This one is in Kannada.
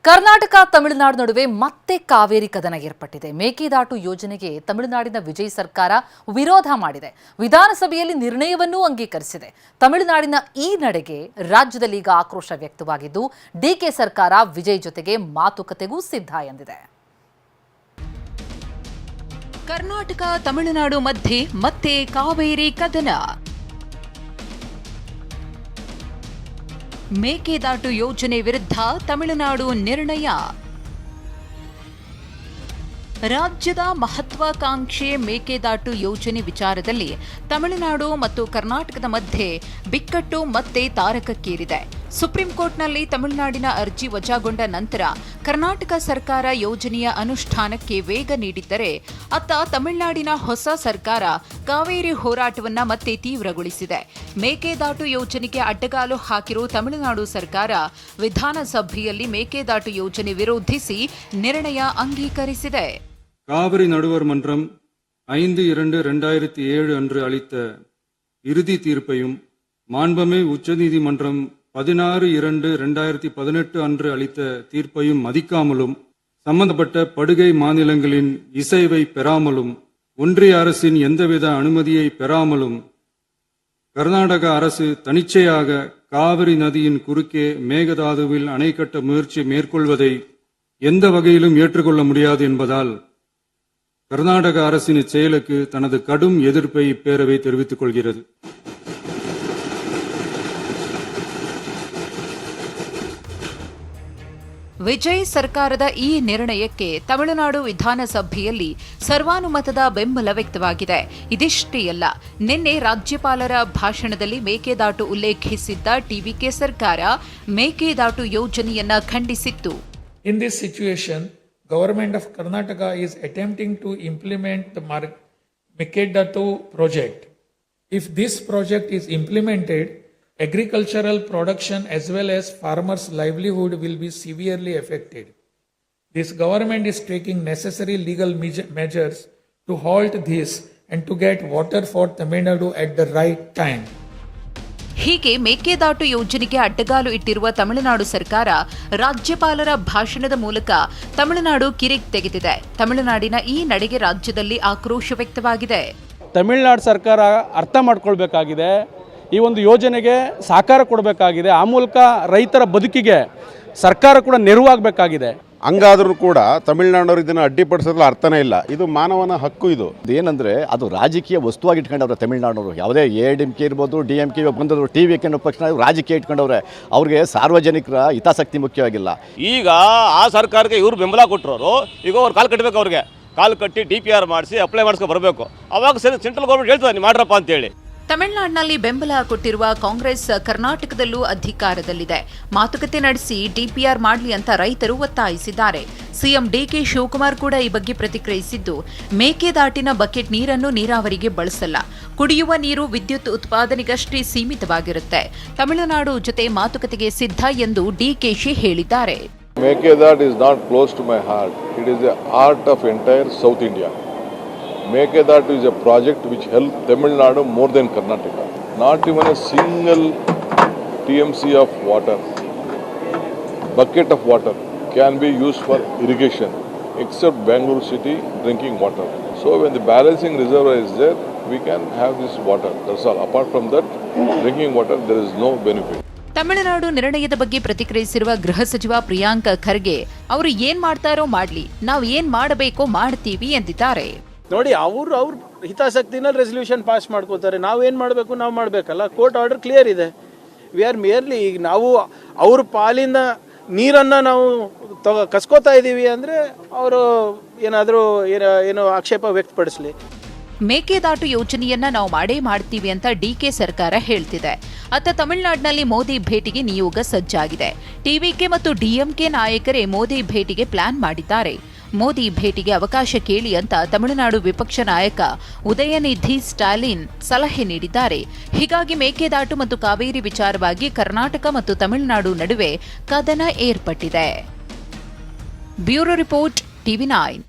ಕರ್ನಾಟಕ ತಮಿಳುನಾಡು ನಡುವೆ ಮತ್ತೆ ಕಾವೇರಿ ಕದನ ಏರ್ಪಟ್ಟಿದೆ. ಮೇಕೆದಾಟು ಯೋಜನೆಗೆ ತಮಿಳುನಾಡಿನ ವಿಜಯ್ ಸರ್ಕಾರ ವಿರೋಧ ಮಾಡಿದೆ. ವಿಧಾನಸಭೆಯಲ್ಲಿ ನಿರ್ಣಯವನ್ನೂ ಅಂಗೀಕರಿಸಿದೆ. ತಮಿಳುನಾಡಿನ ಈ ನಡೆಗೆ ರಾಜ್ಯದಲ್ಲಿ ಈಗ ಆಕ್ರೋಶ ವ್ಯಕ್ತವಾಗಿದ್ದು, ಡಿಕೆ ಸರ್ಕಾರ ವಿಜಯ್ ಜೊತೆಗೆ ಮಾತುಕತೆಗೂ ಸಿದ್ಧ ಎಂದಿದೆ. ಕರ್ನಾಟಕ ತಮಿಳುನಾಡು ಮಧ್ಯೆ ಮತ್ತೆ ಕಾವೇರಿ ಕದನ. ಮೇಕೆದಾಟು ಯೋಜನೆ ವಿರುದ್ಧ ತಮಿಳುನಾಡು ನಿರ್ಣಯ. ರಾಜ್ಯದ ಮಹತ್ವಾಕಾಂಕ್ಷೆ ಮೇಕೆದಾಟು ಯೋಜನೆ ವಿಚಾರದಲ್ಲಿ ತಮಿಳುನಾಡು ಮತ್ತು ಕರ್ನಾಟಕದ ಮಧ್ಯೆ ಬಿಕ್ಕಟ್ಟು ಮತ್ತೆ ತಾರಕಕ್ಕೇರಿದೆ. ಸುಪ್ರೀಂ ಕೋರ್ಟ್ನಲ್ಲಿ ತಮಿಳುನಾಡಿನ ಅರ್ಜಿ ವಜಾಗೊಂಡ ನಂತರ ಕರ್ನಾಟಕ ಸರ್ಕಾರ ಯೋಜನೆಯ ಅನುಷ್ಠಾನಕ್ಕೆ ವೇಗ ನೀಡಿದ್ದರೆ, ಅತ್ತ ತಮಿಳುನಾಡಿನ ಹೊಸ ಸರ್ಕಾರ ಕಾವೇರಿ ಹೋರಾಟವನ್ನ ಮತ್ತೆ ತೀವ್ರಗೊಳಿಸಿದೆ. ಮೇಕೆದಾಟು ಯೋಜನೆಗೆ ಅಡ್ಡಗಾಲು ಹಾಕಿರುವ ತಮಿಳುನಾಡು ಸರ್ಕಾರ ವಿಧಾನಸಭೆಯಲ್ಲಿ ಮೇಕೆದಾಟು ಯೋಜನೆ ವಿರೋಧಿಸಿ ನಿರ್ಣಯ ಅಂಗೀಕರಿಸಿದೆ. காவிரி நடுவர் மன்றம் 5/2/2007 அன்று அளித்த இறுதி தீர்ப்பையும், மாண்புமிகு உச்சநீதிமன்றம் 16/2/2018 அன்று அளித்த தீர்ப்பையும் மதிக்காமலும், சம்பந்தப்பட்ட படுகை மாநிலங்களின் இசைவை பெறாமலும், ஒன்றிய அரசின் எந்தவித அனுமதியை பெறாமலும் கர்நாடக அரசு தனிச்சையாக காவிரி நதியின் குறுக்கே மேகதாதுவில் அணை கட்ட முயற்சி மேற்கொள்வதை எந்த வகையிலும் ஏற்றுக்கொள்ள முடியாது என்பதால் கர்நாடக அரசின் செயலுக்கு தனது கடும் எதிர்ப்பை இப்பேரவை தெரிவித்துக் கொள்கிறது. ವಿಜಯ್ ಸರ್ಕಾರದ ಈ ನಿರ್ಣಯಕ್ಕೆ ತಮಿಳುನಾಡು ವಿಧಾನಸಭೆಯಲ್ಲಿ ಸರ್ವಾನುಮತದ ಬೆಂಬಲ ವ್ಯಕ್ತವಾಗಿದೆ. ಇದಿಷ್ಟೇ ಅಲ್ಲ, ನಿನ್ನೆ ರಾಜ್ಯಪಾಲರ ಭಾಷಣದಲ್ಲಿ ಮೇಕೆದಾಟು ಉಲ್ಲೇಖಿಸಿದ್ದ ಟಿವಿಕೆ ಸರ್ಕಾರ ಮೇಕೆದಾಟು ಯೋಜನೆಯನ್ನ ಖಂಡಿಸಿತ್ತು. In this situation, Government of Karnataka is attempting to implement the Mekedatu project. If this project is implemented, agricultural production as well as farmers' livelihood will be severely affected. This government is taking necessary legal measures to halt this and to get water for Tamil Nadu at the right time. ಹೀಗೆ ಮೇಕೆದಾಟು ಯೋಜನೆಗೆ ಅಡ್ಡಗಾಲು ಇಟ್ಟಿರುವ ತಮಿಳುನಾಡು ಸರ್ಕಾರ ರಾಜ್ಯಪಾಲರ ಭಾಷಣದ ಮೂಲಕ ತಮಿಳುನಾಡು ಕಿರಿಕ್ ತೆಗೆದಿದೆ. ತಮಿಳುನಾಡಿನ ಈ ನಡೆಗೆ ರಾಜ್ಯದಲ್ಲಿ ಆಕ್ರೋಶ ವ್ಯಕ್ತವಾಗಿದೆ. ತಮಿಳುನಾಡು ಸರ್ಕಾರ ಅರ್ಥ ಮಾಡ್ಕೊಳ್ಬೇಕಾಗಿದೆ, ಈ ಒಂದು ಯೋಜನೆಗೆ ಸಹಕಾರ ಕೊಡಬೇಕಾಗಿದೆ. ಆ ಮೂಲಕ ರೈತರ ಬದುಕಿಗೆ ಸರ್ಕಾರ ಕೂಡ ನೆರವಾಗಬೇಕಾಗಿದೆ. ಹಂಗಾದ್ರೂ ಕೂಡ ತಮಿಳುನಾಡವ್ರು ಇದನ್ನು ಅಡ್ಡಿಪಡಿಸೋದ್ರಲ್ಲಿ ಅರ್ಥನೇ ಇಲ್ಲ. ಇದು ಮಾನವನ ಹಕ್ಕು. ಇದು ಏನಂದರೆ ಅದು ರಾಜಕೀಯ ವಸ್ತುವಾಗಿ ಇಟ್ಕೊಂಡವ್ರೆ ತಮಿಳುನಾಡವರು. ಯಾವುದೇ ADMK ಇರ್ಬೋದು, DMK ಬಂದವರು, TVK ಅನ್ನೋ ಪಕ್ಷ ರಾಜಕೀಯ ಇಟ್ಕೊಂಡವ್ರೆ. ಅವ್ರಿಗೆ ಸಾರ್ವಜನಿಕರ ಹಿತಾಸಕ್ತಿ ಮುಖ್ಯವಾಗಿಲ್ಲ. ಈಗ ಆ ಸರ್ಕಾರಕ್ಕೆ ಇವರು ಬೆಂಬಲ ಕೊಟ್ಟರು, ಈಗ ಅವ್ರು ಕಾಲು ಕಟ್ಟಬೇಕು. ಅವ್ರಿಗೆ ಕಾಲು ಕಟ್ಟಿ DPR ಮಾಡಿಸಿ ಅಪ್ಲೈ ಮಾಡಿಸ್ಕೊಂಡು ಬರಬೇಕು. ಅವಾಗ ಸೆಂಟ್ರಲ್ ಗೌರ್ಮೆಂಟ್ ಹೇಳ್ತದೆ ನೀವು ಮಾಡ್ರಪ್ಪ ಅಂತೇಳಿ. ತಮಿಳುನಾಡಿನಲ್ಲಿ ಬೆಂಬಲ ಕೊಟ್ಟಿರುವ ಕಾಂಗ್ರೆಸ್ ಕರ್ನಾಟಕದಲ್ಲೂ ಅಧಿಕಾರದಲ್ಲಿದೆ. ಮಾತುಕತೆ ನಡೆಸಿ DPR ಮಾಡಲಿ ಅಂತ ರೈತರು ಒತ್ತಾಯಿಸಿದ್ದಾರೆ. ಸಿಎಂ DK ಶಿವಕುಮಾರ್ ಕೂಡ ಈ ಬಗ್ಗೆ ಪ್ರತಿಕ್ರಿಯಿಸಿದ್ದು, ಮೇಕೆದಾಟಿನ ಬಕೆಟ್ ನೀರನ್ನು ನೀರಾವರಿಗೆ ಬಳಸಲ್ಲ, ಕುಡಿಯುವ ನೀರು ವಿದ್ಯುತ್ ಉತ್ಪಾದನೆಗಷ್ಟೇ ಸೀಮಿತವಾಗಿರುತ್ತೆ. ತಮಿಳುನಾಡು ಜೊತೆ ಮಾತುಕತೆಗೆ ಸಿದ್ಧ ಎಂದು DKಶಿ ಹೇಳಿದ್ದಾರೆ. Mekedad is not close to my heart. It is the heart of entire South India. Mekedatu is a project which helped Tamil Nadu more than Karnataka. Not even a single TMC of water, bucket of water can be used for irrigation except Bangalore city drinking water. So when the balancing reservoir is there, we can have this water. That's all. Apart from that, drinking water, there is no benefit. Tamil Nadu ನಿರ್ಣಯದ ಬಗ್ಗೆ ಪ್ರತಿಕ್ರಿಯಿಸಿರುವ ಗೃಹ ಸಚಿವ ಪ್ರಿಯಾಂಕ್ ಖರ್ಗೆ, ಅವರು ಏನ್ ಮಾಡ್ತಾರೋ ಮಾಡ್ಲಿ, ನಾವು ಏನ್ ಮಾಡಬೇಕೋ ಮಾಡ್ತೀವಿ ಎಂದಿದ್ದಾರೆ. ನೋಡಿ, ಅವ್ರ ಹಿತಾಸಕ್ತಿನಲ್ಲಿ ರೆಸಲ್ಯೂಷನ್ ಪಾಸ್ ಮಾಡ್ಕೋತಾರೆ. ನಾವೇನು ಮಾಡಬೇಕು, ನಾವು ಮಾಡಬೇಕಲ್ಲ. ಕೋರ್ಟ್ ಆರ್ಡರ್ ಕ್ಲಿಯರ್ ಇದೆ. ವಿ ಆರ್ ಮಿಯರ್ಲಿ, ಈಗ ನಾವು ಅವ್ರ ಪಾಲಿನ ನೀರನ್ನು ನಾವು ಕಸ್ಕೋತಾ ಇದ್ದೀವಿ ಅಂದರೆ ಅವರು ಏನಾದರೂ ಏನೋ ಆಕ್ಷೇಪ ವ್ಯಕ್ತಪಡಿಸಲಿ. ಮೇಕೆದಾಟು ಯೋಜನೆಯನ್ನ ನಾವು ಮಾಡೇ ಮಾಡ್ತೀವಿ ಅಂತ DK ಸರ್ಕಾರ ಹೇಳ್ತಿದೆ. ಅತ್ತ ತಮಿಳುನಾಡಿನಲ್ಲಿ ಮೋದಿ ಭೇಟಿಗೆ ನಿಯೋಗ ಸಜ್ಜಾಗಿದೆ. TVK ಮತ್ತು DMK ನಾಯಕರೇ ಮೋದಿ ಭೇಟಿಗೆ ಪ್ಲಾನ್ ಮಾಡಿದ್ದಾರೆ. ಮೋದಿ ಭೇಟಿಗೆ ಅವಕಾಶ ಕೇಳಿ ಅಂತ ತಮಿಳುನಾಡು ವಿಪಕ್ಷ ನಾಯಕ ಉದಯನಿಧಿ ಸ್ಟಾಲಿನ್ ಸಲಹೆ ನೀಡಿದ್ದಾರೆ. ಹೀಗಾಗಿ ಮೇಕೆದಾಟು ಮತ್ತು ಕಾವೇರಿ ವಿಚಾರವಾಗಿ ಕರ್ನಾಟಕ ಮತ್ತು ತಮಿಳುನಾಡು ನಡುವೆ ಕದನ ಏರ್ಪಟ್ಟಿದೆ. Bureau report, TV9.